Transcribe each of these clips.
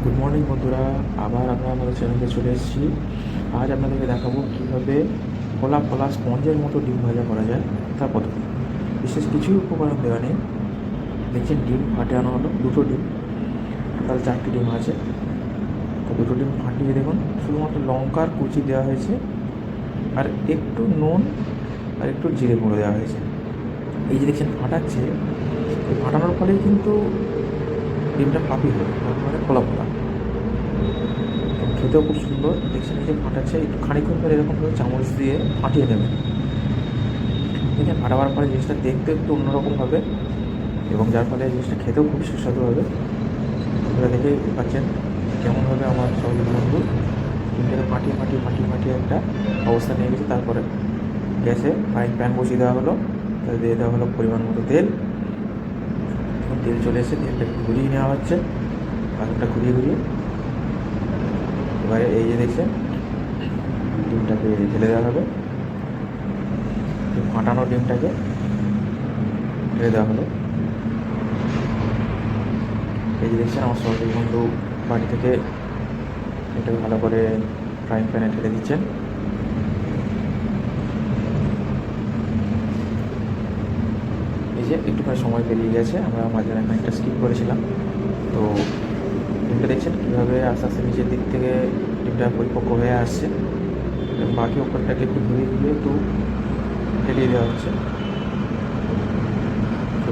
Good morning বন্ধুরা, আবার আমরা আমাদের চ্যানেলে চলে এসেছি। আজ আপনাদেরকে দেখাবো কীভাবে ফোলা ফোলা স্পঞ্জের মতো ডিম ভাজা করা যায় তার পদ্ধতি। বিশেষ কিছুই উপকরণ দেওয়া নেই। দেখছেন ডিম ফাটানো হলো, দুটো ডিম, টোটাল 4টি ডিম আছে। তো দুটো ডিম ফাটিয়ে দেখুন, শুধুমাত্র লঙ্কার কুচি দেওয়া হয়েছে আর একটু নুন আর একটু জিরে গুঁড়ো দেওয়া হয়েছে। এই যে দেখছেন ফাটাচ্ছে, এই ফাটানোর ফলেই কিন্তু ডিমটা ফ্লাফি হবে, মানে ফোলা ফোলা। খেতেও খুব সুন্দর। দেখছেন এই যে ফাটাচ্ছে, একটু খানিকক্ষণ পরে এরকমভাবে চামচ দিয়ে ফাটিয়ে দেবেন। দেখেন ফাটাবার পরে জিনিসটা দেখতে একটু অন্যরকম হবে এবং যার ফলে জিনিসটা খেতেও খুব সুস্বাদু হবে। আপনারা দেখে পাচ্ছেন কেমনভাবে আমার সহযোগী বন্ধু ডিমটাকে ফাটিয়ে ফাটিয়ে ফাটিয়ে ফাটিয়ে একটা অবস্থা নিয়ে গেছে। তারপরে গ্যাসে ফ্রাইং প্যান বসিয়ে দেওয়া হলো, তাতে দিয়ে দেওয়া হলো পরিমাণ মতো তেল। তেল চলে এসে তেলটাকে ঘুরিয়ে নেওয়া হচ্ছে, পাত্রটা ঘুরিয়ে ঘুরিয়ে। এবারে এই যে দেখছেন ডিমটাকে ঢেলে দেওয়া হবে, ফাটানো ডিমটাকে ঢেলে দেওয়া হলো। এই যে দেখছেন আমার সহযোগী বন্ধু বাড়ি থেকে এটাকে ভালো করে ফ্রাইং প্যানে ঢেলে দিচ্ছেন। এই যে একটুখানি সময় পেরিয়ে গেছে, আমরা মাঝখানে খানিকটা স্কিপ করেছিলাম। তো ডিমটা দেখছেন কীভাবে আস্তে আস্তে নিচের দিক থেকে ডিমটা পরিপক্ক হয়ে আসছে এবং বাকি ওপরটাকে একটু ঘুরিয়ে ঘুরিয়ে একটু ঢেলিয়ে দেওয়া হচ্ছে।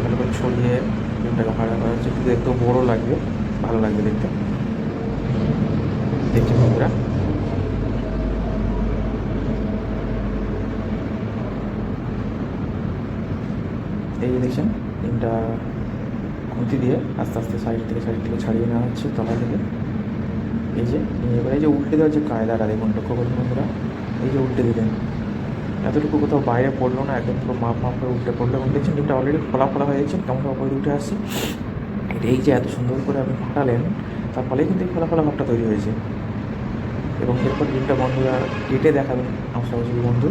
ভালো করে ছড়িয়ে ডিমটাকে ভাড়া করা হচ্ছে, একটু দেখতেও বড়ো লাগবে, ভালো লাগবে দেখতে। দেখছেন বন্ধুরা, এই যে দেখছেন ডিমটা খুঁতি দিয়ে আস্তে আস্তে সাইড থেকে ছাড়িয়ে নেওয়া হচ্ছে তলা থেকে। এই যে এবার এই যে উল্টে দেওয়ার যে কায়দাটা দেখুন, লক্ষ্য করুন বন্ধুরা, এই যে উল্টে দিলেন, এতটুকু কোথাও বাইরে পড়লো না, একদম পুরো মাপ মাপ করে উল্টে পড়লো এবং দেখছেন ডিমটা অলরেডি ফোলা ফোলা হয়ে যাচ্ছে, কেমনটা উপরে উঠে আসছে। এই যে এত সুন্দর করে আপনি ফাটালেন, তার ফলে কিন্তু এই ফোলা ফোলা ভাবটা তৈরি হয়েছে। এবং এরপর ডিমটা বন্ধুরা কেটে দেখাবেন আমার সহযোগী বন্ধু,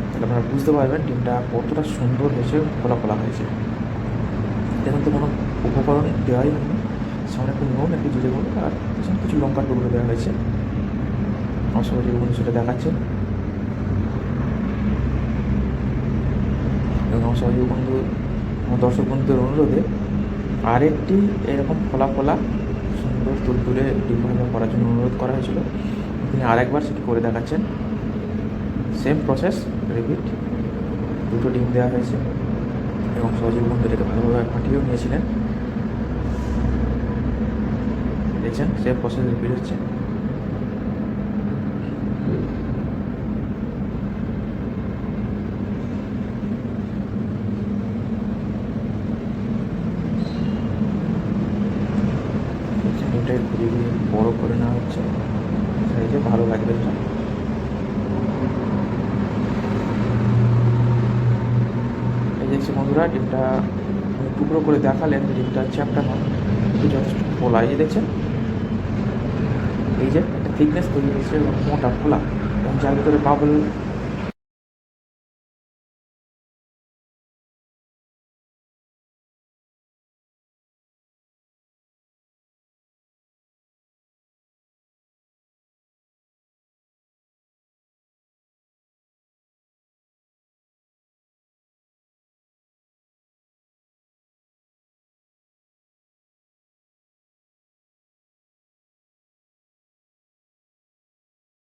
তাহলে আপনারা বুঝতে পারবেন ডিমটা কতটা সুন্দর হয়েছে, ফোলা ফোলা হয়েছে। দেখুন তো কোনো উপকরণ দেওয়াই হয়নি, সামনে একটু নুন, একটু জিরে গুঁড়ো আর কিছু লঙ্কার টুকরো দেওয়া হয়েছে। আমার সহযোগী বন্ধু সেটা দেখাচ্ছে এবং আমার সহযোগী বন্ধু, আমার দর্শক বন্ধুদের অনুরোধে আরেকটি এরকম ফোলা ফোলা সুন্দর তুলতুলে ডিম ভাজা করার জন্য অনুরোধ করা হয়েছিল। তিনি আরেকবার সেটি করে দেখাচ্ছেন, সেম প্রসেস রিপিট। দুটো ডিম দেওয়া হয়েছে এবং সহযোগী বন্ধু এটাকে ভালোভাবে ফাটিয়েও নিয়েছিলেন। দেখছেন সেম প্রসেস রিপিট হচ্ছে। ডিমটাকে ঘুরিয়ে ঘুরিয়ে বড়ো করে নেওয়া হচ্ছে, সাইজে ভালো লাগবে এটা। এই দেখছি বন্ধুরা ডিমটা টুকরো করে দেখালেন, ডিমটা চ্যাপটা নয়, কিন্তু যথেষ্ট ফোলা। এই যে দেখছেন এই যে একটা থিকনেস তৈরি হয়েছে এবং মোটা ফোলা, এবং যার ভিতরে বাবল